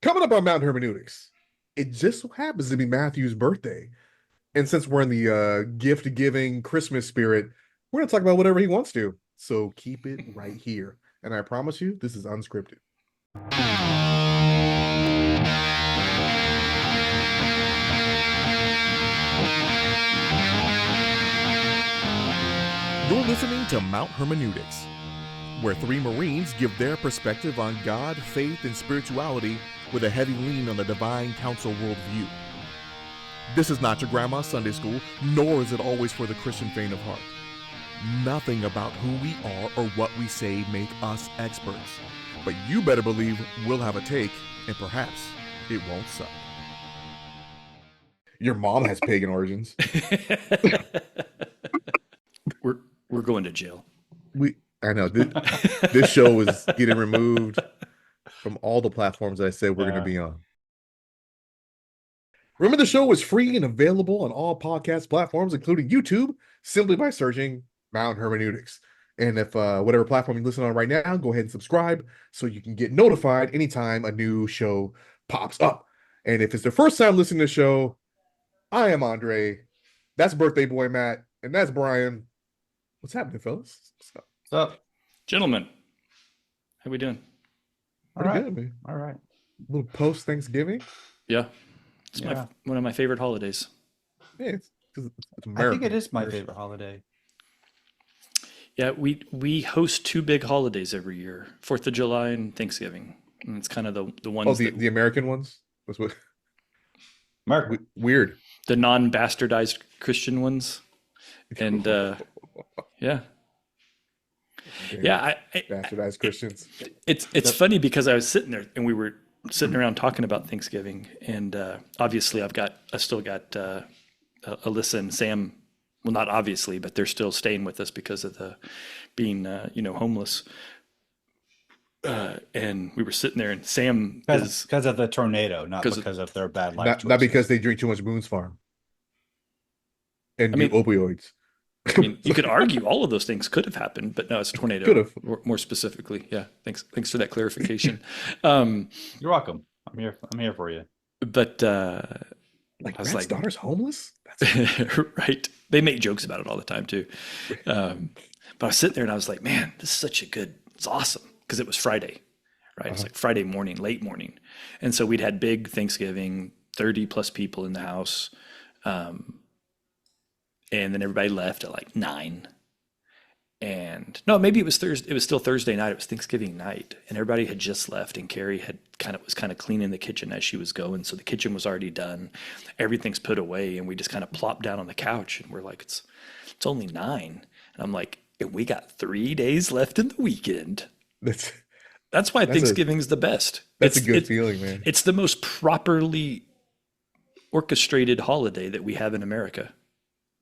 Coming up on Mountain Hermeneutics, it just so happens to be Matthew's birthday. And since we're in the gift giving Christmas spirit, we're going to talk about whatever he wants to. So keep it right here. And I promise you, this is unscripted. You're listening to Mount Hermeneutics, where three Marines give their perspective on God, faith, and spirituality with a heavy lean on the divine council worldview. This is not your grandma's Sunday school, nor is it always for the Christian faint of heart. Nothing about who we are or what we say make us experts. But you better believe we'll have a take, and perhaps it won't suck. Your mom has pagan origins. We're going to jail. I know. This show is getting removed from all the platforms I said we're going to be on. Remember, the show is free and available on all podcast platforms, including YouTube, simply by searching Mount Hermeneutics. And if whatever platform you listen on right now, go ahead and subscribe so you can get notified anytime a new show pops up. And if it's the first time listening to the show, I am Andre. That's birthday boy Matt, and that's Brian. What's happening, fellas? What's up, gentlemen? How we doing? All right, good, man. All right. A little post Thanksgiving. Yeah, it's one of my favorite holidays. Yeah, it's I think it is my favorite holiday. Yeah, we host two big holidays every year: 4th of July and Thanksgiving. And it's kind of the ones. Oh, the American ones. That's what. Weird. The non-bastardized Christian ones, and yeah. Yeah, bastardized Christians. It's funny because I was sitting there and we were sitting around talking about Thanksgiving, and obviously I still got Alyssa and Sam. Well, not obviously, but they're still staying with us because of the being homeless. And we were sitting there, and Sam because of the tornado, not because of their bad life. Not because they drink too much Boone's Farm and do opioids. I mean, you could argue all of those things could have happened, but no, it's a tornado. Could have. More specifically. Yeah. Thanks for that clarification. You're welcome. I'm here for you. But like Matt's daughter's homeless? That's right. They make jokes about it all the time too. But I was sitting there and I was like, man, it's awesome. Because it was Friday, right? It's like Friday morning, late morning. And so we'd had big Thanksgiving, 30 plus people in the house. And then everybody left at like 9. And no, maybe it was Thursday. It was still Thursday night. It was Thanksgiving night, and everybody had just left. And Carrie was kind of cleaning the kitchen as she was going, so the kitchen was already done. Everything's put away, and we just kind of plopped down on the couch, and we're like, it's only 9. And I'm like, and we got 3 days left in the weekend. That's why Thanksgiving's the best. That's a good feeling, man. It's the most properly orchestrated holiday that we have in America.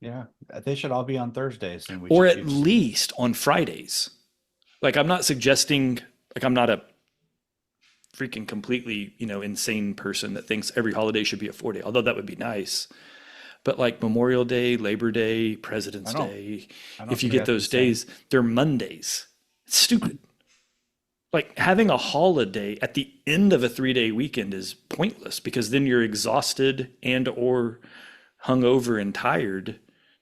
Yeah, they should all be on Thursdays, or at least on Fridays. Like, I'm not suggesting, like, I'm not a freaking completely, insane person that thinks every holiday should be a 4-day, although that would be nice. But like Memorial Day, Labor Day, President's Day, if you get those days, they're Mondays. It's stupid. Like, having a holiday at the end of a 3-day weekend is pointless, because then you're exhausted and or hungover and tired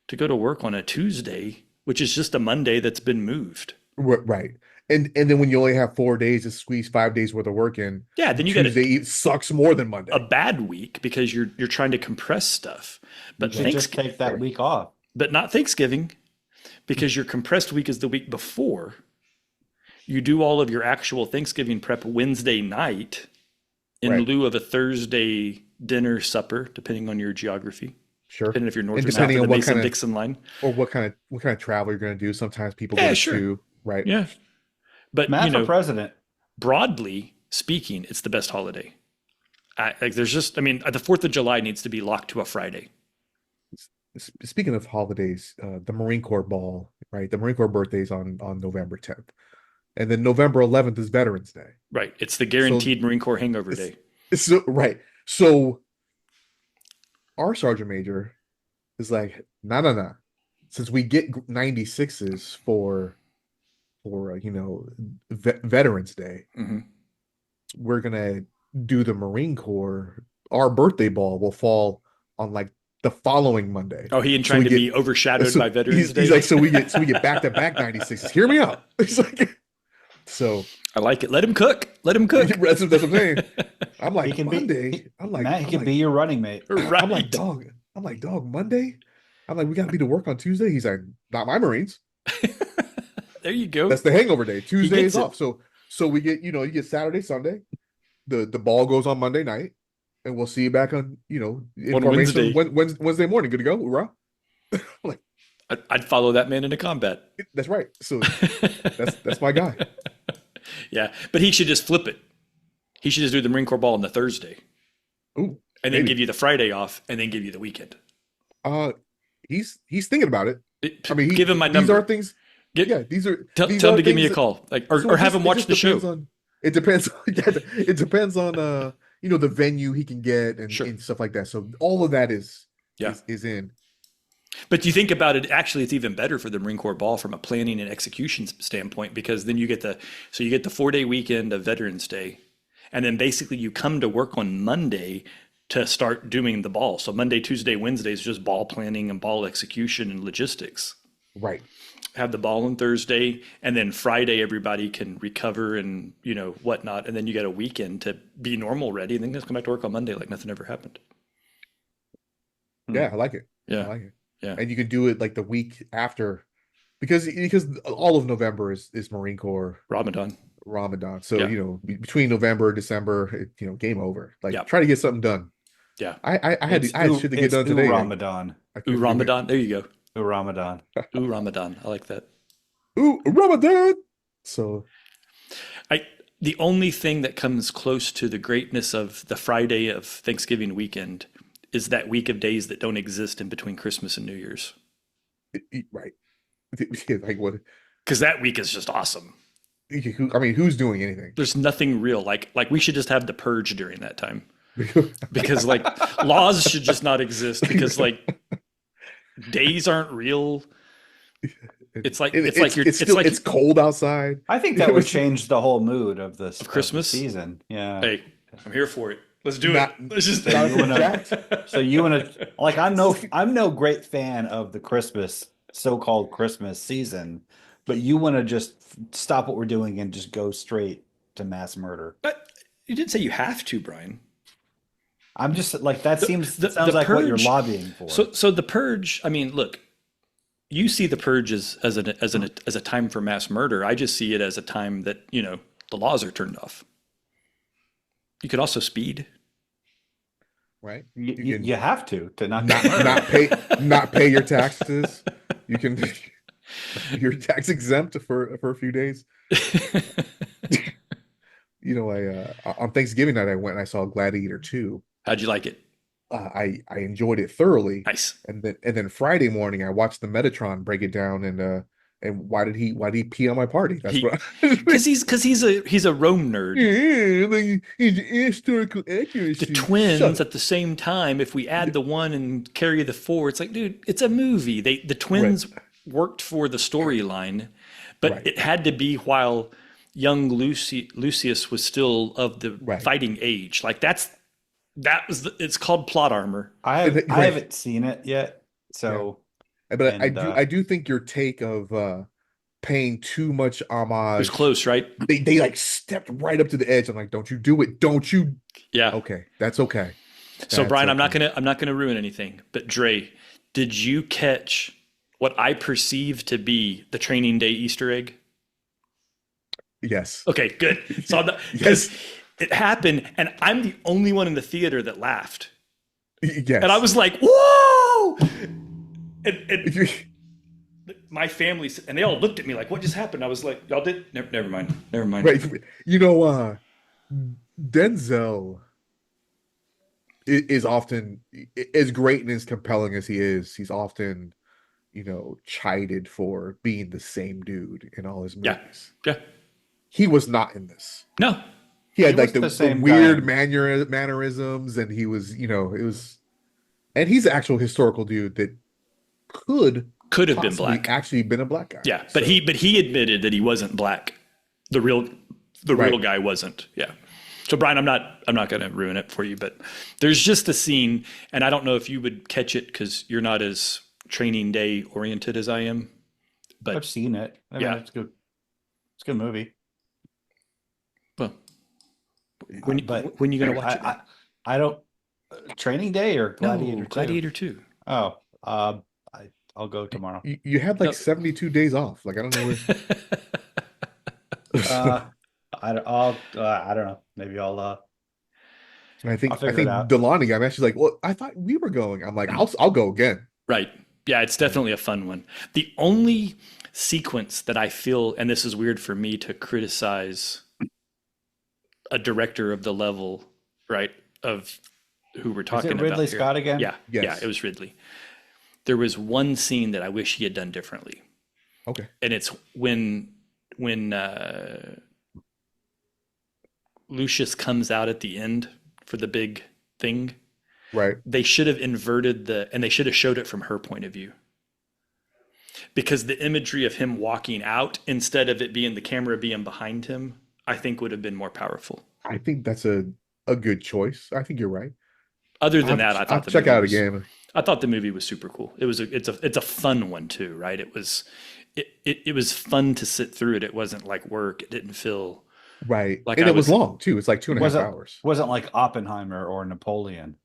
to go to work on a Tuesday, which is just a Monday that's been moved. Right. And then when you only have 4 days to squeeze 5 days worth of work in, yeah, then you Tuesday sucks more than Monday. A bad week because you're trying to compress stuff. But just take that week off. But not Thanksgiving, because your compressed week is the week before. You do all of your actual Thanksgiving prep Wednesday night in lieu of a Thursday dinner supper, depending on your geography. Sure. Depending if you're north or south of the Mason-Dixon line. Or what kind of travel you're going to do. Sometimes people go to, right? Yeah. But, Matt for president. Broadly speaking, it's the best holiday. The 4th of July needs to be locked to a Friday. Speaking of holidays, the Marine Corps ball, right? The Marine Corps birthday is on November 10th. And then November 11th is Veterans Day. Right. It's the guaranteed Marine Corps hangover day. Right. So our sergeant major is like, no. Since we get 96s for Veterans Day, we're gonna do the Marine Corps, our birthday ball will fall on like the following Monday. Oh, he ain't So trying we to get be overshadowed so by Veterans he's Day. like, so we get back to back 96s. Hear me out. It's like, so I like it. Let him cook. Let him cook. that's what I'm saying. I'm He like can Monday. be I'm like Matt. He I'm can like be your running mate. Right. I'm like dog. I'm like dog Monday. I'm like we got to be to work on Tuesday. He's like not my Marines. There you go. That's the hangover day. Tuesday gets is off. So we get you get Saturday, Sunday. The ball goes on Monday night, and we'll see you back on in On formation Wednesday. Wednesday morning. Good to go. Hoorah. I'm like I'd follow that man into combat. that's right. So that's my guy. Yeah, but he should just flip it. He should just do the Marine Corps ball on the Thursday, Ooh, and then maybe. give you the Friday off, and then give you the weekend. He's thinking about it. I mean, give him my these number. are things. Yeah, these are. Tell these him are to give me a things call, so or have him watch the show. It depends. It depends on the venue he can get and stuff like that. So all of that is in. But you think about it, actually, it's even better for the Marine Corps ball from a planning and execution standpoint, because then you get the 4-day weekend of Veterans Day, and then basically you come to work on Monday to start doing the ball. So Monday, Tuesday, Wednesday is just ball planning and ball execution and logistics. Right. Have the ball on Thursday, and then Friday everybody can recover and whatnot, and then you got a weekend to be normal ready, and then just come back to work on Monday like nothing ever happened. Yeah, I like it. Yeah, I like it. Yeah, and you can do it like the week after, because all of November is Marine Corps Ramadan. So between November, December, game over. Like try to get something done. Yeah, I had shit to get done today. Ramadan. Ooh, Ramadan. There you go. Ooh, Ramadan. Ooh, Ramadan. I like that. Ooh, Ramadan. So the only thing that comes close to the greatness of the Friday of Thanksgiving weekend is that week of days that don't exist in between Christmas and New Year's. Right. Like what? Because that week is just awesome. I mean, who's doing anything? There's nothing real. Like we should just have the purge during that time. Because like laws should just not exist, because like days aren't real. It's cold outside. I think that would change the whole mood of this Christmas season. Yeah. Hey, I'm here for it. Let's do it. Let's just so you want to like I'm no great fan of the so-called Christmas season, but you want to just stop what we're doing and just go straight to mass murder. But you didn't say you have to, Brian. I'm just like that sounds like purge, what you're lobbying for. So the purge. I mean, look, you see the purge as a time for mass murder. I just see it as a time that the laws are turned off. You could also speed, right? You have to not pay your taxes. You can you're tax exempt for a few days. On Thanksgiving night I went and I saw Gladiator 2. How'd you like it? I enjoyed it thoroughly. Nice. And then Friday morning I watched the Metatron break it down and why did he pee on my party? That's because he's a Rome nerd. Yeah, historical accuracy. The twins at the same time. If we add the 1 and carry the 4, it's like, dude, it's a movie. The twins worked for the storyline, but it had to be while young Lucius was still of the fighting age. Like it's called plot armor. I haven't seen it yet, so. Yeah. But I do think your take of paying too much homage. It was close, right? They like stepped right up to the edge. I'm like, don't you do it? Don't you? Yeah. Okay, that's okay. So Brian, okay. I'm not gonna ruin anything. But Dre, did you catch what I perceive to be the Training Day Easter egg? Yes. Okay, good. So because it happened, and I'm the only one in the theater that laughed. Yes. And I was like, whoa! And my family, and they all looked at me like, what just happened? I was like, y'all did? Never mind. Right. Denzel is often, as great and as compelling as he is, he's often, chided for being the same dude in all his movies. Yeah. He was not in this. No. He had like the weird mannerisms, and he was, and he's an actual historical dude that could have been black. Actually, been a black guy. Yeah, but he admitted that he wasn't black. The real guy wasn't. Yeah. So Brian, I'm not going to ruin it for you, but there's just a scene, and I don't know if you would catch it because you're not as Training Day oriented as I am. But I've seen it. I mean, yeah. it's good. It's a good movie. Well, when you going to watch it? I don't. Training Day or Gladiator No, 2? Gladiator 2. Oh, I'll go tomorrow. You had like 72 days off. Like, I don't know where. I don't know. Maybe I'll And I think figure it out. Delani, I'm actually like, well, I thought we were going. I'm like, I'll go again. Right. Yeah, it's definitely a fun one. The only sequence that I feel, and this is weird for me to criticize a director of the level, right, of who we're talking about. Ridley here. Scott again? Yeah. Yes. Yeah, it was Ridley. There was one scene that I wish he had done differently. Okay. And it's when Lucius comes out at the end for the big thing. Right. They should have inverted and they should have showed it from her point of view. Because the imagery of him walking out instead of it being the camera being behind him, I think would have been more powerful. I think that's a good choice. I think you're right. Other than that, I thought check out again. I thought the movie was super cool. It's a fun one too, right? It was fun to sit through it. It wasn't like work. It didn't feel right. Like and it was long too. It's like 2.5 hours. Wasn't like Oppenheimer or Napoleon.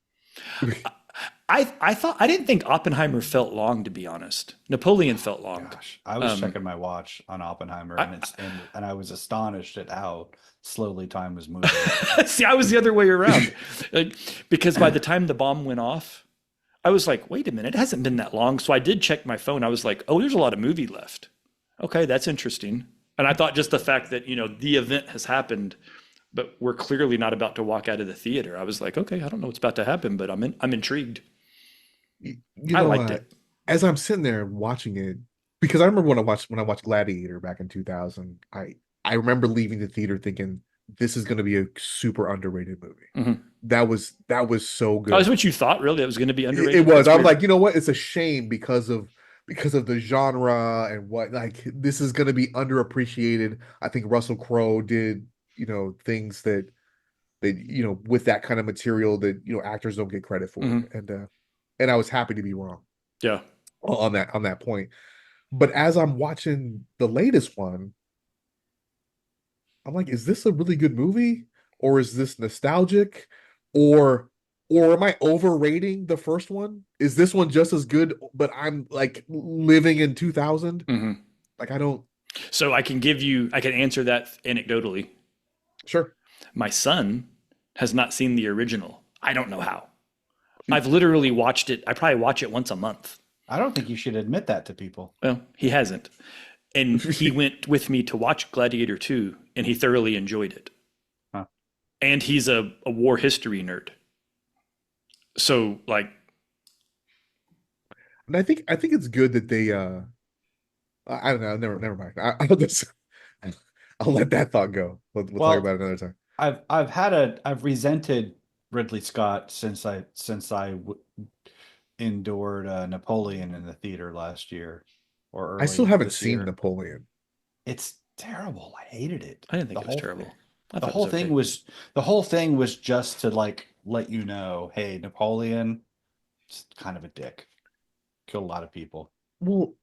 I didn't think Oppenheimer felt long, to be honest. Napoleon felt long. Gosh, I was checking my watch on Oppenheimer, and I was astonished at how slowly time was moving. See, I was the other way around, because by the time the bomb went off, I was like, "Wait a minute, it hasn't been that long." So I did check my phone. I was like, "Oh, there's a lot of movie left." Okay, that's interesting. And I thought just the fact that the event has happened, but we're clearly not about to walk out of the theater. I was like, okay, I don't know what's about to happen, but I'm intrigued. I liked it. As I'm sitting there watching it, because I remember when I watched Gladiator back in 2000, I remember leaving the theater thinking this is going to be a super underrated movie. Mm-hmm. That was so good. That was what you thought, really? It was going to be underrated? It was. I was like, you know what? It's a shame because of the genre and what, like, this is going to be underappreciated. I think Russell Crowe did, things that with that kind of material that, actors don't get credit for. Mm-hmm. And I was happy to be wrong. Yeah. On that point. But as I'm watching the latest one, I'm like, is this a really good movie? Or is this nostalgic? Or am I overrating the first one? Is this one just as good, but I'm like living in 2000? Mm-hmm. Like, I don't. So I can answer that anecdotally. Sure. My son has not seen the original. I don't know how. I've literally watched it. I probably watch it once a month. I don't think you should admit that to people. Well, he hasn't. And he went with me to watch Gladiator 2, and he thoroughly enjoyed it. Huh. And he's a war history nerd. So, like, and I think it's good that they I don't know, never mind. I'll let that thought go. We'll talk about it another time. I've resented Ridley Scott since I endured Napoleon in the theater last year or early. I still haven't seen Napoleon. It's terrible. I hated it. I didn't think it was terrible. The whole thing was just to like let you know, hey, Napoleon is kind of a dick. Killed a lot of people. Well,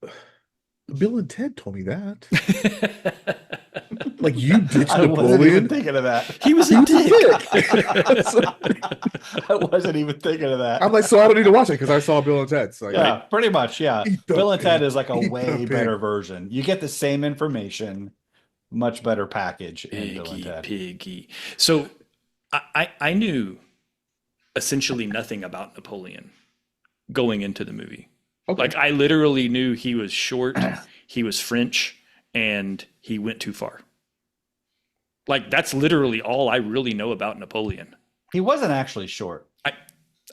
Bill and Ted told me that. Like, you ditched Napoleon? I wasn't even thinking of that. He was a dick. I wasn't even thinking of that. I'm like, so I don't need to watch it because I saw Bill and Ted. So yeah, pretty much. Yeah. Bill and Ted is like a way better version. You get the same information, much better package in Bill and Ted. Piggy. So I knew essentially nothing about Napoleon going into the movie. Okay. Like, I literally knew he was short, he was French, and he went too far. Like, that's literally all I really know about Napoleon. He wasn't actually short.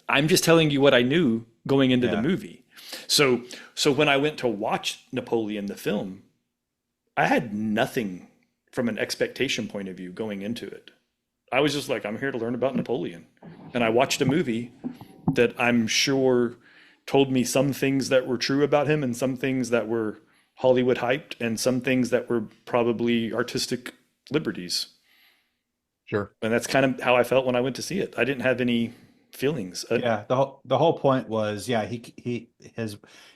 I'm just telling you what I knew going into the movie. So when I went to watch Napoleon, the film, I had nothing from an expectation point of view going into it. I was just like, I'm here to learn about Napoleon. And I watched a movie that I'm sure told me some things that were true about him and some things that were Hollywood hyped and some things that were probably artistic liberties. Sure. And that's kind of how I felt when I went to see it. I didn't have any feelings. Yeah, the whole point was, yeah, he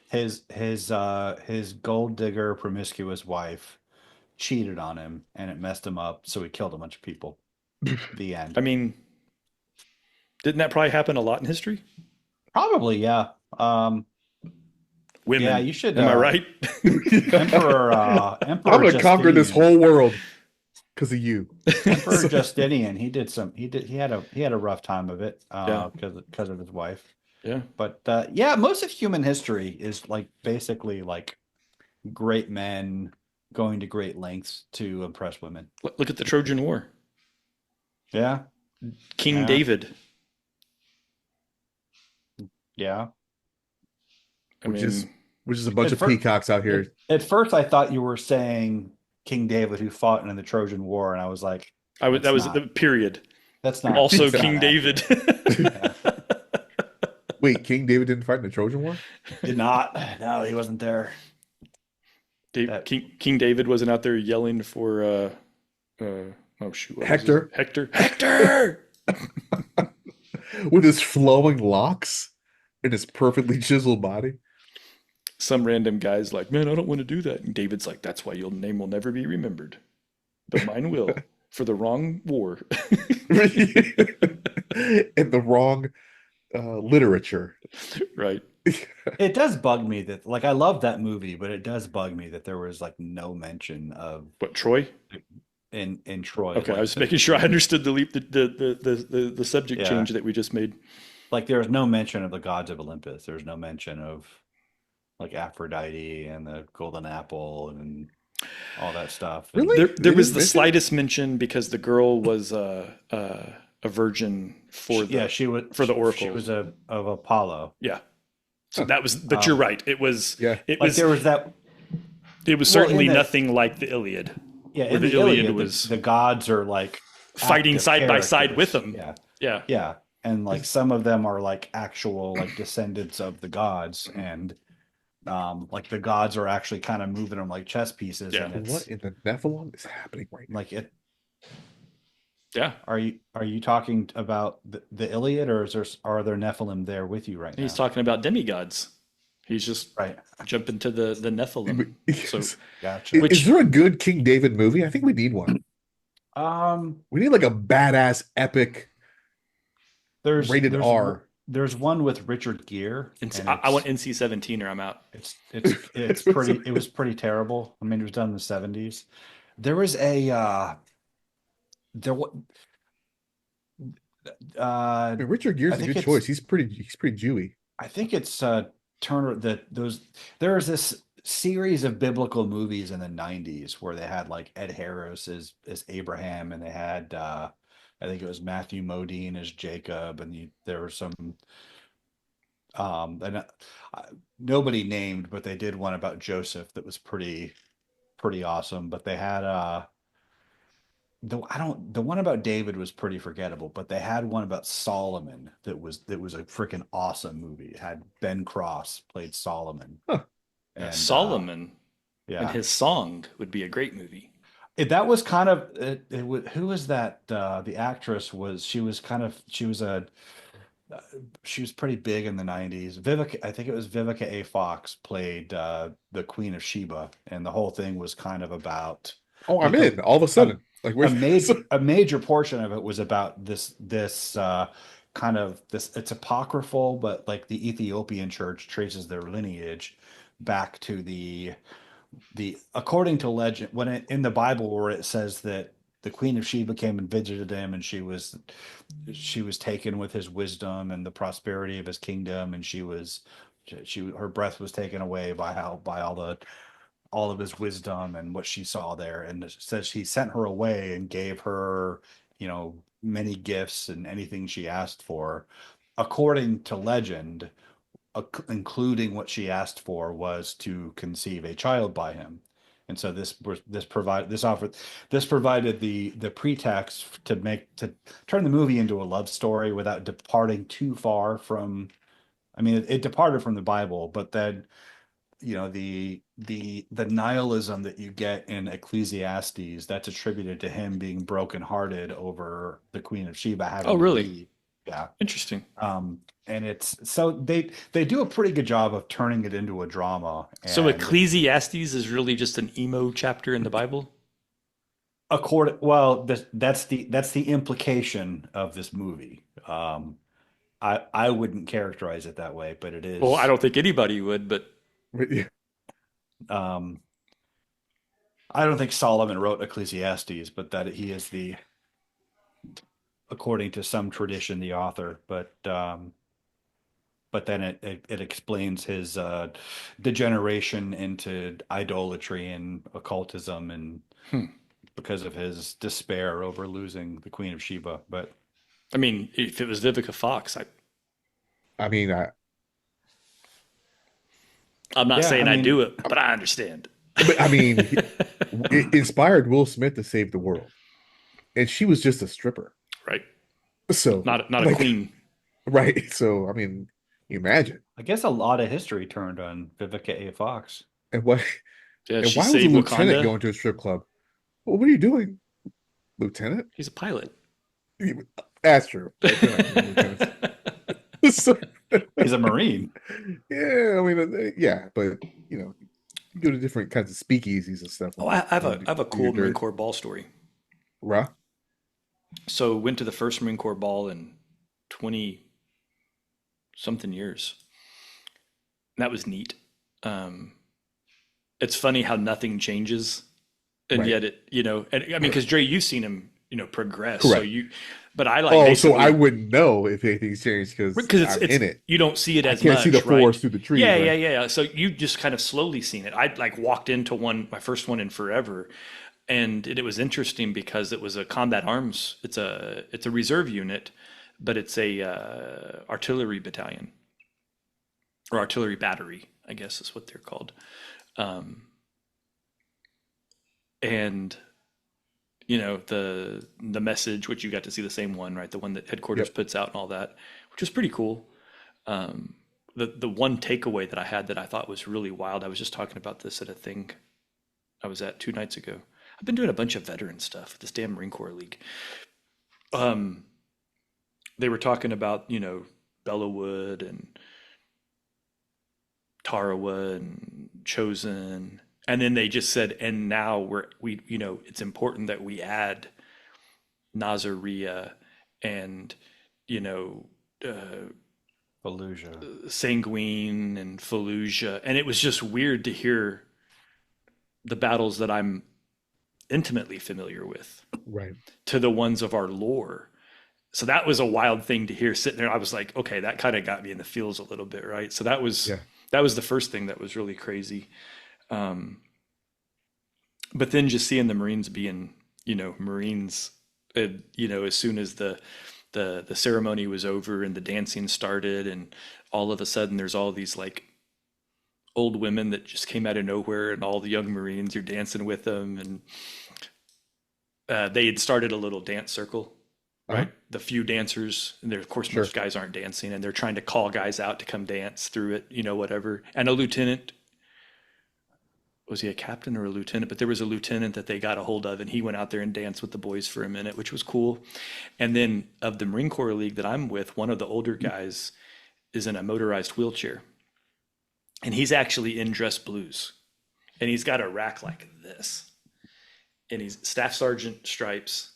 his gold digger promiscuous wife cheated on him and it messed him up, so he killed a bunch of people. The end. I mean, didn't that probably happen a lot in history? Probably, yeah. Yeah, Women. you should Am I right? I'm Emperor gonna conquer this Justinian. whole world because of you. Emperor Justinian, he had a rough time of it Yeah. because of his wife. Yeah. But yeah, most of human history is like basically like great men going to great lengths to impress women. Look at the Trojan War. Yeah, King yeah, David. yeah. I which is mean, which is a bunch At of first, peacocks out here. at first, I thought you were saying King David who fought in the Trojan War, and I was like, that that's was the not period. that's not Also that's not King David. accurate. Yeah. Wait, King David didn't fight in the Trojan War? Did not. No, he wasn't there. That King David wasn't out there yelling for uh oh shoot, what was his Hector, name? Hector. with his flowing locks and his perfectly chiseled body. Some random guy's like, man, I don't want to do that. And David's like, that's why your name will never be remembered, but mine will for the wrong war. In the wrong literature. Right. it does bug me that like I love that movie, but it does bug me that there was like no mention of What, Troy? in Troy. Okay, I Like was making sure I understood the subject Yeah. change that we just made. like there was no mention of the gods of Olympus. There's no mention of like Aphrodite and the golden apple and all that stuff. And Really? There They was didn't the mention it? slightest mention because the girl was a virgin for yeah, the she was for the She oracles. was of Apollo. Yeah. So Huh. that was, but you're right. It was, Yeah. it Like was, there was that. it was Well, certainly in the nothing like the Iliad, yeah, where in the the Iliad Iliad, was the gods are like fighting active side by side with characters. them. Yeah, Yeah. yeah, and like some of them are like actual like descendants of the gods, and like the gods are actually kind of moving them like chess pieces, Yeah. and What it's in the Nephilim is happening right now? like it. Yeah. Are you talking about the Iliad, or are there Nephilim there with you right now? He's talking about demigods. He's just Right. jumping to the Nephilim. So, Gotcha. Is there a good King David movie? I think we need one. Um, We need like a badass epic there's rated there's R. there's one with Richard Gere, and I want NC-17 or I'm out. it's pretty. It was pretty terrible. I mean, it was done in the 70s. There was a there wa- I mean, Richard Gere's I a think good it's choice. He's pretty Jewy. I think it's Turner that those there was this series of biblical movies in the 90s where they had like Ed Harris as Abraham, and they had I think it was Matthew Modine as Jacob, and there were some and nobody named, but they did one about Joseph that was pretty awesome. But they had the one about David was pretty forgettable, but they had one about Solomon that was a freaking awesome movie. It had Ben Cross played Solomon. Huh. And Solomon and yeah, his song would be a great movie. that was kind of who was that? The actress was she was pretty big in the 90s. Vivica, I think it was Vivica A. Fox played the Queen of Sheba, and the whole thing was kind of about Oh, I'm like in. All of a sudden, like a where's major portion of it was about this kind of this. It's apocryphal, but like the Ethiopian church traces their lineage back to the according to legend when in the Bible where it says that the Queen of Sheba came and visited him, and she was taken with his wisdom and the prosperity of his kingdom, and her breath was taken away by all of his wisdom and what she saw there. And it says he sent her away and gave her, many gifts and anything she asked for. According to legend, including what she asked for was to conceive a child by him. And so this provided the pretext to turn the movie into a love story without departing too far from. I mean, it departed from the Bible, but then the nihilism that you get in Ecclesiastes, that's attributed to him being brokenhearted over the Queen of Sheba Oh, having to really? leave. Yeah. Interesting. And it's so they do a pretty good job of turning it into a drama. So And Ecclesiastes is really just an emo chapter in the Bible? well, that's the implication of this movie. I wouldn't characterize it that way, but it Well, I is. don't think anybody would, but But yeah, Um, I don't think Solomon wrote Ecclesiastes, but that he is the, according to some tradition, the author. But then it explains his degeneration into idolatry and occultism, and hmm. because of his despair over losing the Queen of Sheba. But I mean, if it was Vivica Fox, I mean, I'm not yeah, I saying I mean, do it, but I understand. but I mean, it inspired Will Smith to save the world, and she was just a stripper. Right. So, Not a like, queen. right? So, I mean, imagine. I guess a lot of history turned on Vivica A. Fox. And what? Yeah, And she why was a saved lieutenant Wakanda. going to a strip club? Well, what are you doing, lieutenant? He's a pilot. That's true. Right, they're not really lieutenants. So, He's a Marine. yeah, I mean, yeah, but you go to different kinds of speakeasies and stuff Oh, when you I want to have a do your cool Marine dirt. Corps ball story. Rah? So went to the first Marine Corps ball in 20 something years. And that was neat. Um, it's funny how nothing changes, and Right. yet and I mean, because Dre, you've seen him, progress. So Correct. but I like Oh, so I basically wouldn't know if anything's changed because because I'm it's in it. you don't see it I as can't see the much, right? forest through the trees, Yeah, right? yeah, yeah. So you just kind of slowly seen it. I like walked into my first one in forever, and it was interesting because it was a combat arms. It's a reserve unit, but it's a artillery battalion or artillery battery, I guess is what they're called. Um, and the message, which you got to see the same one, right? The one that headquarters Yep. puts out and all that, which was pretty cool. Um, the one takeaway that I had that I thought was really wild. I was just talking about this at a thing I was at 2 nights ago. I've been doing a bunch of veteran stuff, this damn Marine Corps League. Um, they were talking about, Bellawood and Tarawa and Chosen. And then they just said, and now it's important that we add Nazaria and, you know, Fallujah. Sanguine and Fallujah. And it was just weird to hear the battles that I'm intimately familiar with Right. to the ones of our lore. So that was a wild thing to hear sitting there. I was like, okay, that kind of got me in the feels a little bit, right? So that was Yeah. the first thing that was really crazy. But then just seeing the Marines being, Marines, as soon as the ceremony was over and the dancing started, and all of a sudden there's all these like old women that just came out of nowhere, and all the young Marines, you're dancing with them, and they had started a little dance circle, Uh-huh. right? The few dancers, and there, of course, Sure. most guys aren't dancing, and they're trying to call guys out to come dance through it, whatever. And a lieutenant, was he a captain or a lieutenant? But there was a lieutenant that they got a hold of, and he went out there and danced with the boys for a minute, which was cool. And then of the Marine Corps League that I'm with, one of the older guys is in a motorized wheelchair, and he's actually in dress blues, and he's got a rack like this, and he's staff sergeant stripes.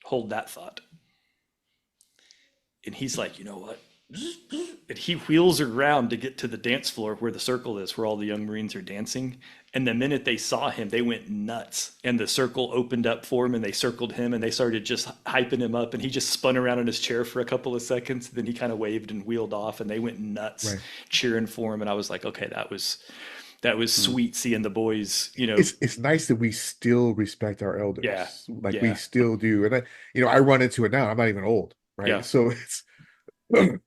Hold that thought. And he's like, you know what? And he wheels around to get to the dance floor where the circle is, where all the young Marines are dancing. And the minute they saw him, they went nuts. And the circle opened up for him, and they circled him, and they started just hyping him up. And he just spun around in his chair for a couple of seconds. Then he kind of waved and wheeled off, and they went nuts Right. cheering for him. And I was like, okay, that was sweet seeing the boys, It's nice that we still respect our elders. Yeah. Like Yeah. we still do. And I run into it now. I'm not even old, right? Yeah. So it's but,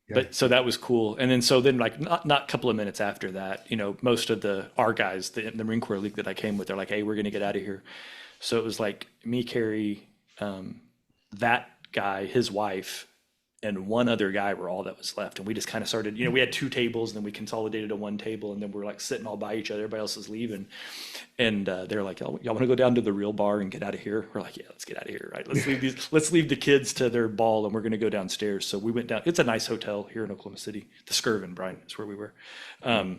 yeah. But so that was cool. And then like not a couple of minutes after that, most of our guys, the Marine Corps League that I came with, they're like, hey, we're gonna get out of here. So it was like me, Carrie, that guy, his wife, and one other guy were all that was left. And we just kind of started, we had 2 tables, and then we consolidated to 1 table, and then we're like sitting all by each other. Everybody else is leaving. And they're like, y'all want to go down to the real bar and get out of here? We're like, yeah, let's get out of here. Right. Let's leave the kids to their ball, and we're going to go downstairs. So we went down. It's a nice hotel here in Oklahoma City. The Skirvin, Brian, is where we were. And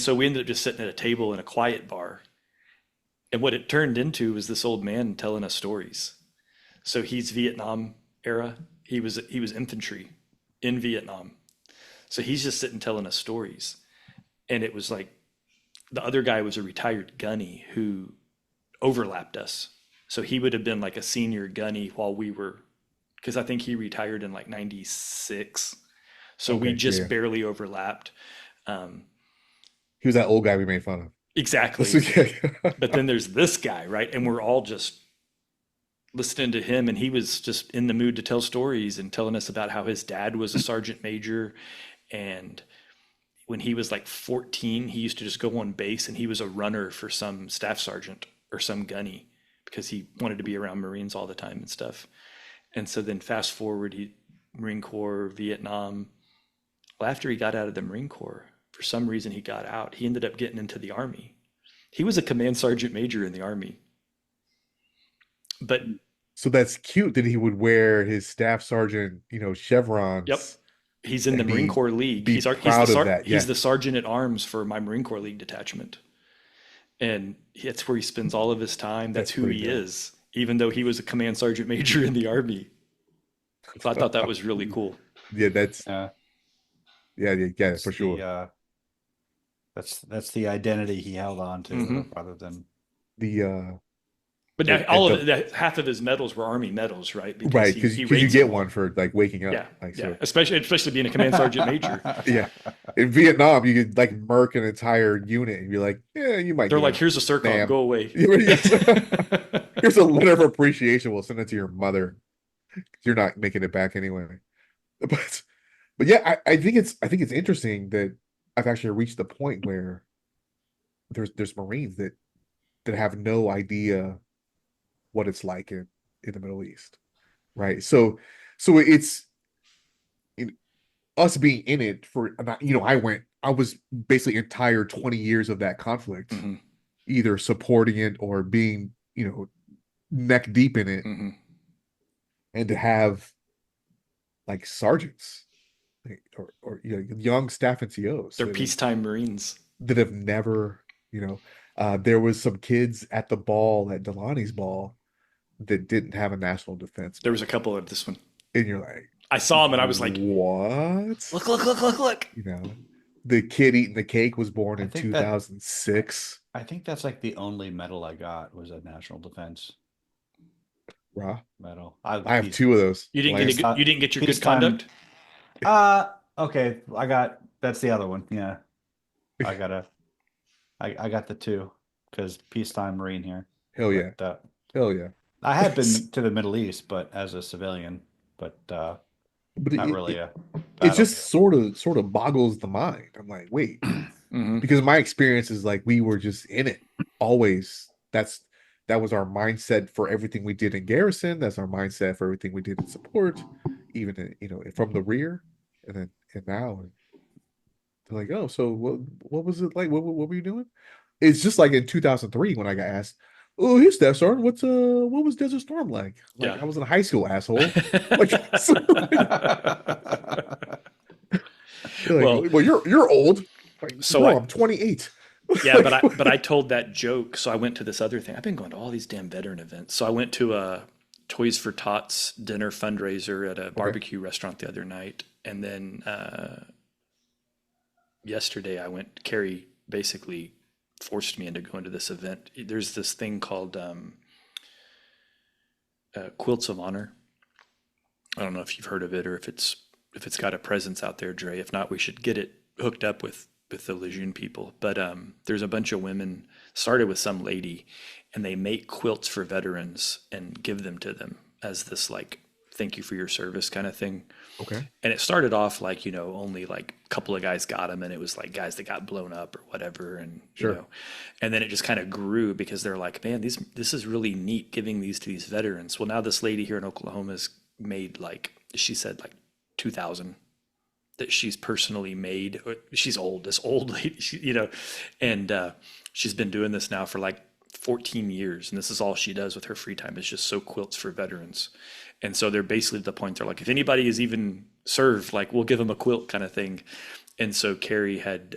so we ended up just sitting at a table in a quiet bar. And what it turned into was this old man telling us stories. So he's Vietnam era. He was infantry in Vietnam. So he's just sitting telling us stories. And it was like the other guy was a retired gunny who overlapped us. So he would have been like a senior gunny while we were, because I think he retired in like 96. So we just barely overlapped. He was that old guy we made fun of. Exactly. But then there's this guy, right? And we're all just listening to him, and he was just in the mood to tell stories and telling us about how his dad was a sergeant major, and when he was like 14 he used to just go on base, and he was a runner for some staff sergeant or some gunny because he wanted to be around Marines all the time and stuff. And so then fast forward, Marine Corps, Vietnam. Well, after he got out of the Marine Corps, for some reason he got out, he ended up getting into the Army. He was a command sergeant major in the Army. But so that's cute that he would wear his staff sergeant, chevrons. Yep. He's in the Marine Corps League. He's the sergeant at arms for my Marine Corps League detachment. And that's where he spends all of his time. That's who he is, even though he was a command sergeant major in the Army. So I thought that was really cool. Yeah, that's yeah, for sure. That's the identity he held on to, rather than But now all of that, half of his medals were Army medals, right? Because you get one for like waking up. Yeah, so. Especially being a command sergeant major. Yeah, in Vietnam, you could like murk an entire unit and be like, yeah, you might. They're like, here's a circle, go away. Here's a letter of appreciation. We'll send it to your mother. You're not making it back anyway. But yeah, I think it's interesting that I've actually reached the point where there's Marines that have no idea what it's like in the Middle East, right? So it's us being in it for, I was basically entire 20 years of that conflict, either supporting it or being, neck deep in it, and to have like sergeants or young staff NCOs, they're peacetime Marines that have never, there was some kids at the ball, at Delaney's ball, that didn't have a national defense. There was a couple of this one. And you're like, I saw him and I was like, what? Look. The kid eating the cake was born in 2006. I think that's like the only medal I got was a national defense medal. I have 2 of those. You didn't get your good conduct? Okay. That's the other one. Yeah. I got the 2 because peacetime Marine here. Hell yeah. Hell yeah. I have been to the Middle East, but as a civilian, but not really it just sort of boggles the mind. I'm like, wait, because my experience is like we were just in it always. That was our mindset for everything we did in garrison. That's our mindset for everything we did in support, even from the rear, and now they're like, oh, so what was it like? What were you doing? It's just like in 2003 when I got asked, oh, here's Staff Sergeant. What was Desert Storm like? I was in high school, asshole. Well, you're old. So I'm 28. Yeah, but I told that joke, so I went to this other thing. I've been going to all these damn veteran events. So I went to a Toys for Tots dinner fundraiser at a barbecue restaurant the other night, and then yesterday Carrie basically forced me into going to this event. There's this thing called Quilts of Honor. I don't know if you've heard of it or if it's got a presence out there, Dre. If not, we should get it hooked up with the Lejeune people. But there's a bunch of women, started with some lady, and they make quilts for veterans and give them to them as this like thank you for your service kind of thing. Okay. And it started off like, only like a couple of guys got them, and it was like guys that got blown up or whatever. And, and then it just kind of grew because they're like, man, this is really neat giving these to these veterans. Well, now this lady here in Oklahoma is made like, she said like 2,000 that she's personally made. She's old, this old lady, and she's been doing this now for like 14 years. And this is all she does with her free time, is just sew quilts for veterans. And so they're basically at the point they're like, if anybody is even served, like we'll give them a quilt kind of thing. And so Carrie had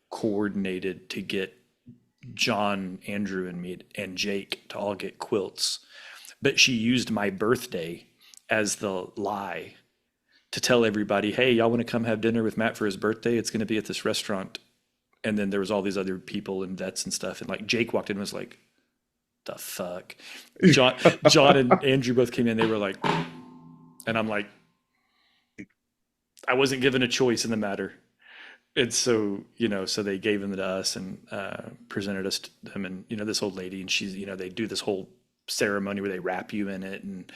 coordinated to get John, Andrew, and me and Jake to all get quilts. But she used my birthday as the lie to tell everybody, hey, y'all want to come have dinner with Matt for his birthday? It's going to be at this restaurant. And then there was all these other people and vets and stuff. And like Jake walked in and was like, the fuck? John and Andrew both came in. They were like, and I'm like, I wasn't given a choice in the matter. And so, so they gave them to us and presented us to them. And, this old lady, and she's, they do this whole ceremony where they wrap you in it. And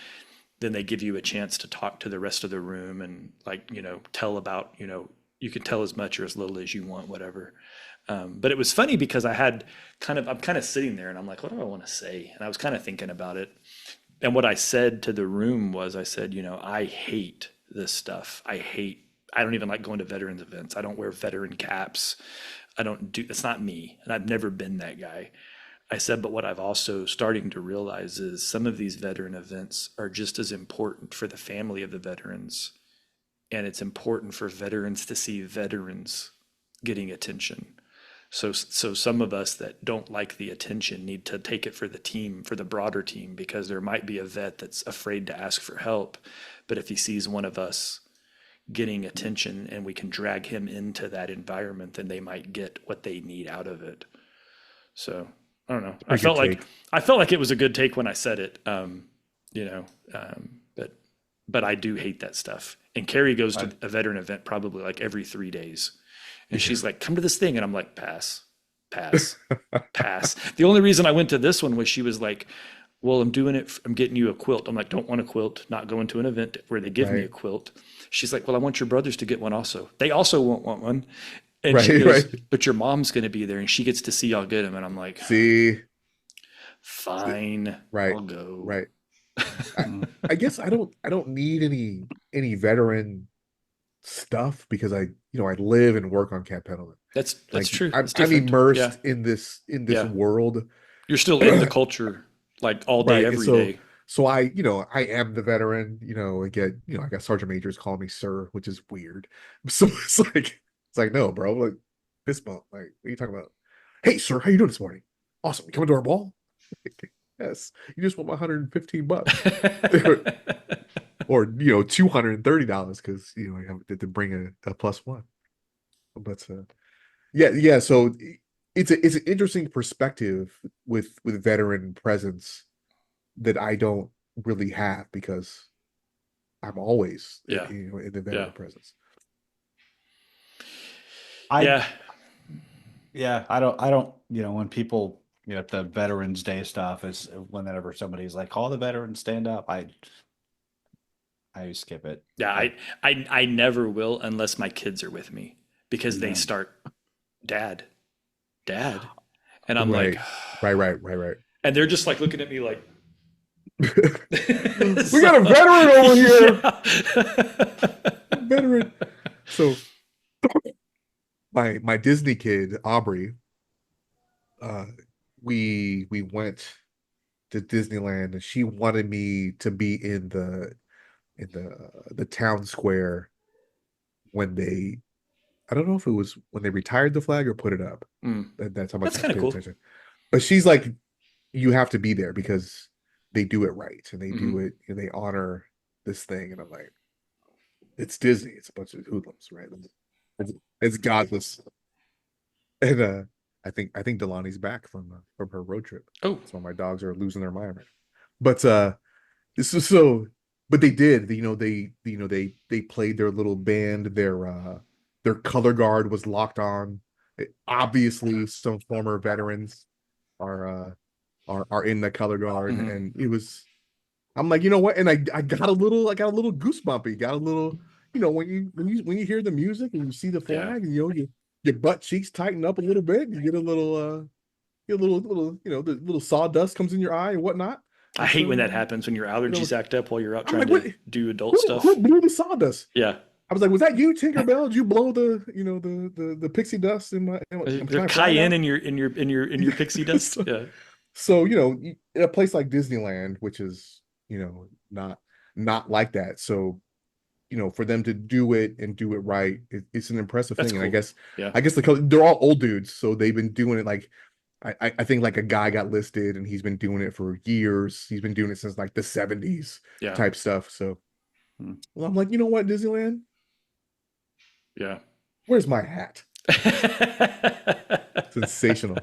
then they give you a chance to talk to the rest of the room and like, tell about, you can tell as much or as little as you want, whatever. But it was funny because I'm kind of sitting there and I'm like, what do I want to say? And I was kind of thinking about it. And what I said to the room was, I said, I hate this stuff. I don't even like going to veterans events. I don't wear veteran caps. It's not me. And I've never been that guy. I said, but what I've also starting to realize is some of these veteran events are just as important for the family of the veterans. And it's important for veterans to see veterans getting attention. So some of us that don't like the attention need to take it for the team, for the broader team, because there might be a vet that's afraid to ask for help. But if he sees one of us getting attention and we can drag him into that environment, then they might get what they need out of it. So I don't know. I felt like it was a good take when I said it, but I do hate that stuff. And Carrie goes to a veteran event probably like every 3 days. And she's like, come to this thing. And I'm like, pass. The only reason I went to this one was she was like, well, I'm doing it. I'm getting you a quilt. I'm like, don't want a quilt, not going to an event where they give me a quilt. She's like, well, I want your brothers to get one also. They also won't want one. And she goes, but your mom's going to be there and she gets to see y'all get them. And I'm like, fine, I'll go. Right. I guess I don't need any veteran stuff because I live and work on Camp Pendleton. That's true. I'm immersed in this world. You're still in the culture like all day, every day. So I am the veteran, I got Sergeant Majors calling me sir, which is weird. So it's like, no, bro, like fist bump. Like, what are you talking about? Hey, sir, how you doing this morning? Awesome. You coming to our ball? Yes. You just want my $115. Or, $230 because, I have to bring a plus one. But yeah. So it's an interesting perspective with veteran presence that I don't really have because I'm always in the veteran presence. I don't, when people, at the Veterans Day stuff is whenever somebody's like, call the veterans stand up. I skip it. Yeah. I never will unless my kids are with me because they start dad. And I'm like, right. And they're just like looking at me like, we got a veteran over here. Veteran. So my Disney kid Aubrey, we went to Disneyland and she wanted me to be in the town square when they, I don't know if it was when they retired the flag or put it up. That's how much. That's kind of cool. Attention. But she's like, you have to be there because they do it right and they do it and they honor this thing. And I'm like, it's Disney. It's a bunch of hoodlums, right? It's godless. And I think Delani's back from her road trip. Oh, so my dogs are losing their mind right now. But but they did. They played their little band. Their color guard was locked on. Obviously, some former veterans are in the color guard, and it was. I'm like, you know what? And I got a little goosebumpy. Got a little, when you hear the music and you see the flag, and your butt cheeks tighten up a little bit. You get a little, the little sawdust comes in your eye and whatnot. I hate when that happens, when your allergies act up while you're out trying like, to do adult stuff. Who blew the sawdust? Yeah. I was like, was that you, Tinkerbell? Did you blow the the pixie dust in my? The cayenne in your pixie dust. Yeah. So in a place like Disneyland, which is not like that. So for them to do it and do it right, it's an impressive thing. Cool. And I guess they're all old dudes, so they've been doing it like. I think like a guy got listed and he's been doing it for years. He's been doing it since like the 70s type stuff. So well, I'm like, you know what, Disneyland? Yeah. Where's my hat? Sensational.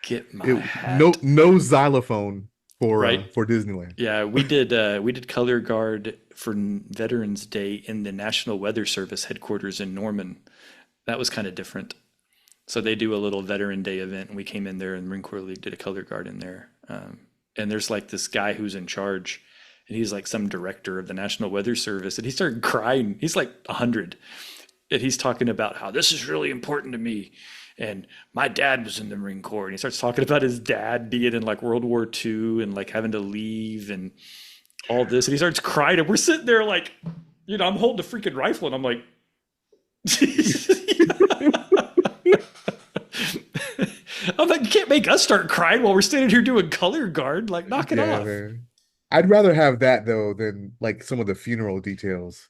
Get my hat. No xylophone for Disneyland. Yeah, we did color guard for Veterans Day in the National Weather Service headquarters in Norman. That was kind of different. So they do a little Veteran Day event, and we came in there, and Marine Corps League did a color guard in there. And there's like this guy who's in charge, and he's like some director of the National Weather Service, and he started crying. He's like 100, and he's talking about how this is really important to me. And my dad was in the Marine Corps, and he starts talking about his dad being in like World War II and like having to leave and all this. And he starts crying, and we're sitting there like, I'm holding a freaking rifle, and I'm like, I'm like, you can't make us start crying while we're standing here doing color guard. Like, knock it off. Man. I'd rather have that though than like some of the funeral details.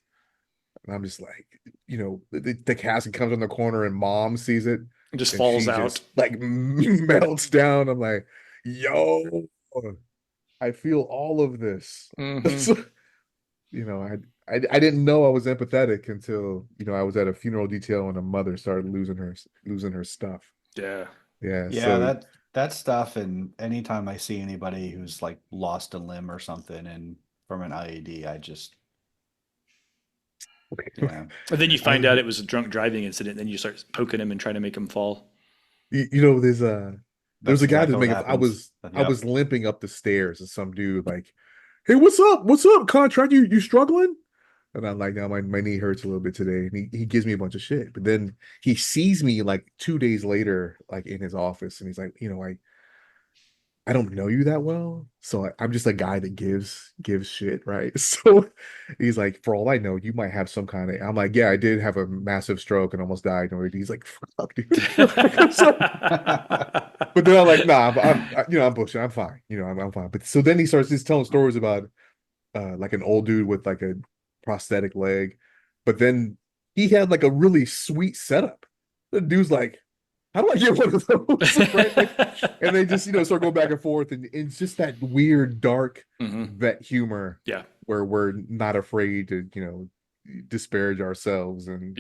And I'm just like, the casket comes on the corner and mom sees it. It just falls out. Just, like melts down. I'm like, yo, I feel all of this. Mm-hmm. I didn't know I was empathetic until, I was at a funeral detail and a mother started losing her stuff. Yeah. Yeah, so, that stuff, and anytime I see anybody who's like lost a limb or something and from an IED, I just And then you find out it was a drunk driving incident, then you start poking him and trying to make him fall. There's a guy I was limping up the stairs and some dude like, hey, what's up, contract? You struggling? And I'm like, no, my knee hurts a little bit today. And he gives me a bunch of shit. But then he sees me like 2 days later, like in his office. And he's like, I don't know you that well. So I'm just a guy that gives shit, right? So he's like, for all I know, you might have some kind of, I'm like, yeah, I did have a massive stroke and almost died. And he's like, fuck, dude. But then I'm like, nah, I'm bullshit. I'm fine. I'm fine. But so then he starts just telling stories about like an old dude with like a prosthetic leg, but then he had like a really sweet setup. The dude's like, how do I get one of those? Right? And they just start going back and forth, and it's just that weird dark vet humor, where we're not afraid to disparage ourselves, and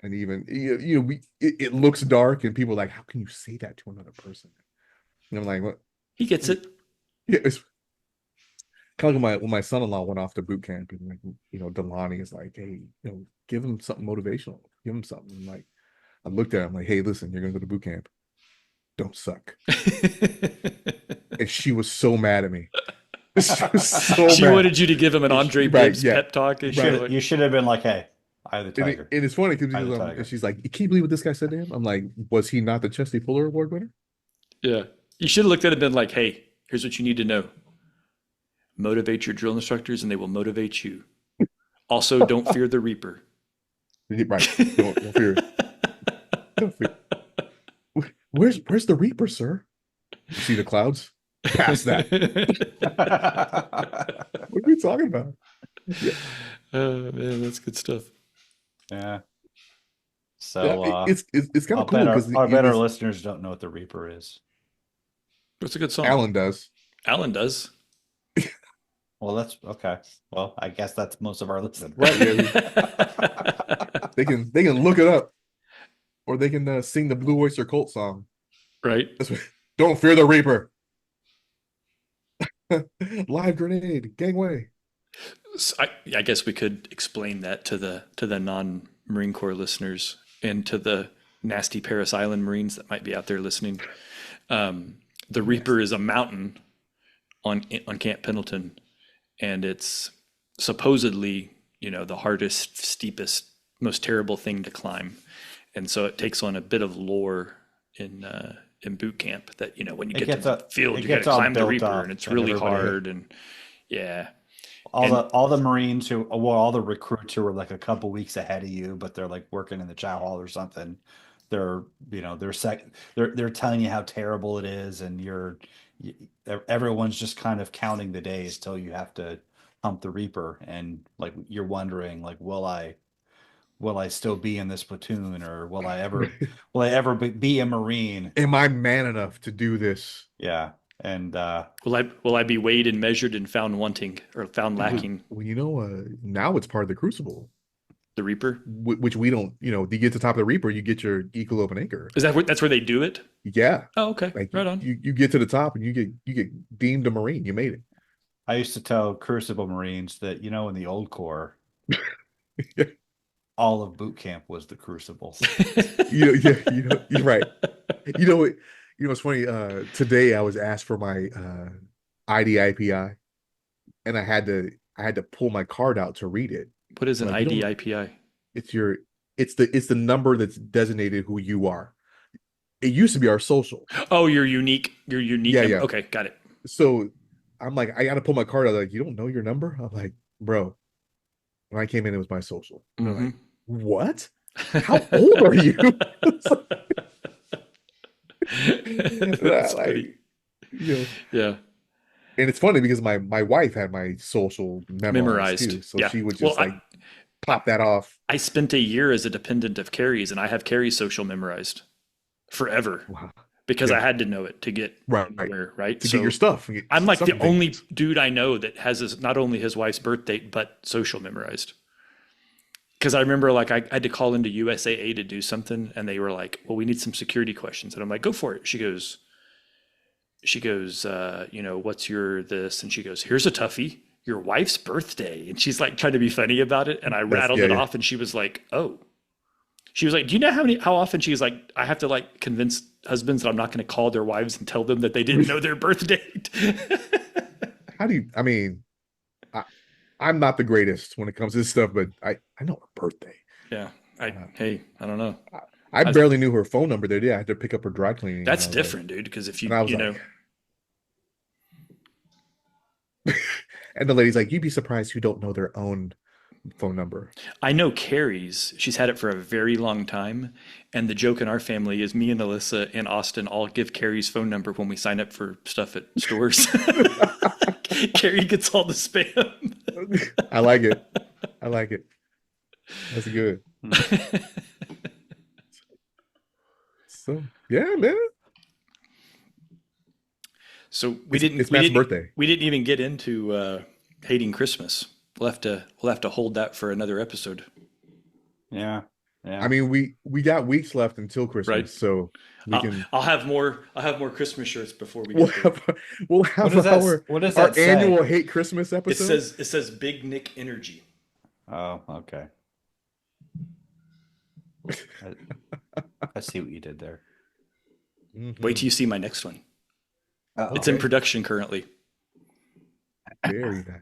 even it looks dark, and people are like, how can you say that to another person? And I'm like, what? He gets it. Yeah, it's kind of like when my son-in-law went off to boot camp, and like Delani is like, hey, give him something motivational, give him something. And like, I looked at him like, hey, listen, you're gonna go to boot camp, don't suck. And she was so mad at me. She wanted you to give him an Andre Bibbs pep talk. You should have been like, hey, I the tiger. And it's funny because she's like, can you believe what this guy said to him? I'm like, was he not the Chesty Puller Award winner? Yeah, you should have looked at it and been like, hey, here's what you need to know. Motivate your drill instructors and they will motivate you. Also, don't fear the Reaper. Right. Don't fear it. Where's the Reaper, sir? You see the clouds? Past that. What are we talking about? Yeah. Oh man, that's good stuff. Yeah. So it's kind of cool because I bet our listeners don't know what the Reaper is. It's a good song. Alan does. Well, that's okay. Well, I guess that's most of our listeners. Right. Yeah. They can look it up, or they can sing the Blue Oyster Cult song. Right. Don't fear the Reaper. Live grenade, gangway. So I guess we could explain that to the non-Marine Corps listeners and to the nasty Paris Island Marines that might be out there listening. The Reaper is a mountain on Camp Pendleton, and it's supposedly the hardest, steepest, most terrible thing to climb, and so it takes on a bit of lore in in boot camp that, when you It get to gets the up- field, it you got to gets all climb the built Reaper up and it's and really everybody- hard. And yeah. All the Marines all the recruits who are like a couple weeks ahead of you, but they're like working in the chow hall or something. They're they're telling you how terrible it is, and everyone's just kind of counting the days till you have to hump the Reaper, and like you're wondering like, will I still be in this platoon, or will I ever be a Marine? Am I man enough to do this? Yeah, and Will I be weighed and measured and found wanting or found lacking? Well, now it's part of the Crucible, The Reaper? which we don't. You get to the top of the Reaper, you get your equal open anchor. Is that's where they do it? Yeah. Oh, okay. Like Right on. you get to the top and you get deemed a Marine. You made it. I used to tell Crucible Marines that in the old Corps, all of boot camp was the Crucible. You're right. It's funny. Today I was asked for my IDIPI, and I had to pull my card out to read it. What is an IDIPI? It's the number that's designated who you are. It used to be our social. Oh, you're unique. Yeah. Okay, got it. So I'm like, I got to pull my card out. Like, you don't know your number? I'm like, bro. When I came in, it was my social. And they're like, what? How old are you? That's funny. Yeah. And it's funny because my wife had my social memorized too, so she would just pop that off. I spent a year as a dependent of Carrie's, and I have Carrie's social memorized forever. Wow. Because I had to know it to get anywhere, right? To get your stuff. I'm like the only dude I know that has not only his wife's birth date, but social memorized. Because I remember I had to call into USAA to do something, and they were like, well, we need some security questions. And I'm like, go for it. She goes, what's your this? And she goes, here's a toughie, your wife's birthday. And she's like trying to be funny about it. And I rattled it off, and she was like, oh. She was like, do you know how often? She was like, I have to convince husbands that I'm not going to call their wives and tell them that they didn't know their birth date. I'm not the greatest when it comes to this stuff, but I know her birthday. Yeah. I don't know. I barely knew her phone number there. Yeah, I had to pick up her dry cleaning. That's different, dude. Because if you and the lady's like, you'd be surprised who don't know their own phone number. I know Carrie's. She's had it for a very long time. And the joke in our family is me and Alyssa and Austin all give Carrie's phone number when we sign up for stuff at stores. Carrie gets all the spam. I like it. That's good. So yeah, man. So it's Matt's birthday. We didn't even get into hating Christmas. We'll have to hold that for another episode. Yeah. I mean, we got weeks left until Christmas, right? So we can. I'll have more Christmas shirts before we get there. We'll have our annual hate Christmas episode. It says Big Nick Energy. Oh, okay. I see what you did there. Mm-hmm. Wait till you see my next one. It's okay. in production currently. Very nice.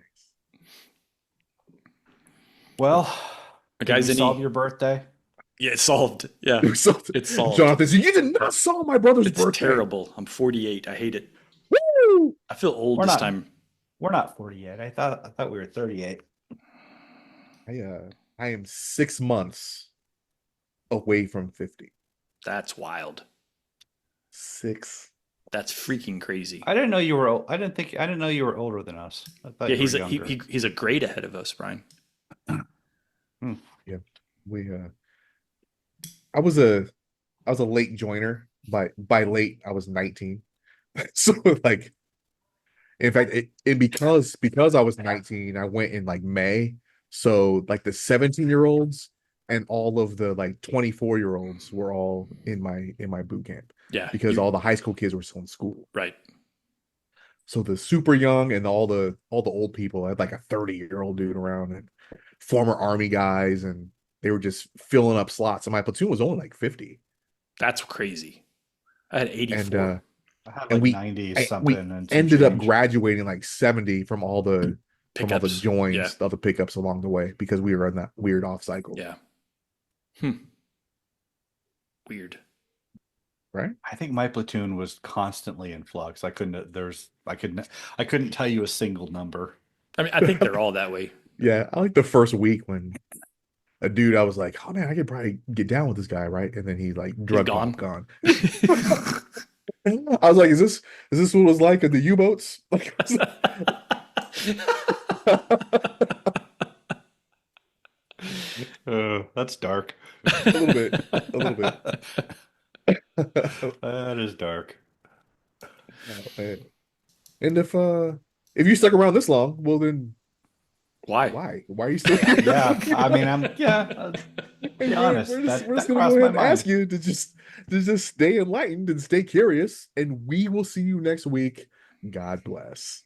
Well, guys, did you solve your birthday? Yeah, it's solved. Yeah, it's solved. Jonathan, so you did not solve my brother's birthday. It's terrible. I'm 48. I hate it. Woo! I feel old this time. We're not 48. I thought we were 38. I am 6 months away from 50. That's wild. 6. That's freaking crazy. I didn't know you were. I didn't know you were older than us. I thought he's a grade ahead of us, Brian. Yeah, I was a late joiner. By late, I was 19. So in fact, because I was 19, I went in May. So the 17-year-olds and all of the 24-year-olds were all in my boot camp. Yeah, because all the high school kids were still in school. Right. So the super young and all the old people, I had a 30-year-old dude around and former Army guys, and they were just filling up slots. And my platoon was only 50. That's crazy. I had 84. I had 90 something. We ended up graduating 70 from all the joins, all the pickups along the way, because we were in that weird off cycle. Yeah. Weird. right? I think my platoon was constantly in flux. I couldn't tell you a single number. I mean, I think they're all that way. Yeah, I like the first week when a dude, I was like, oh man, I could probably get down with this guy, right? And then he like drug gone. gone. I was like, is this what it was like in the U-boats? Like, That's dark. a little bit. That is dark. Oh, man. And if you stuck around this long, well then Why? are you still here? Yeah, I mean, be honest. We're just That gonna crossed go my ahead and ask mind. you to just stay enlightened and stay curious, and we will see you next week. God bless.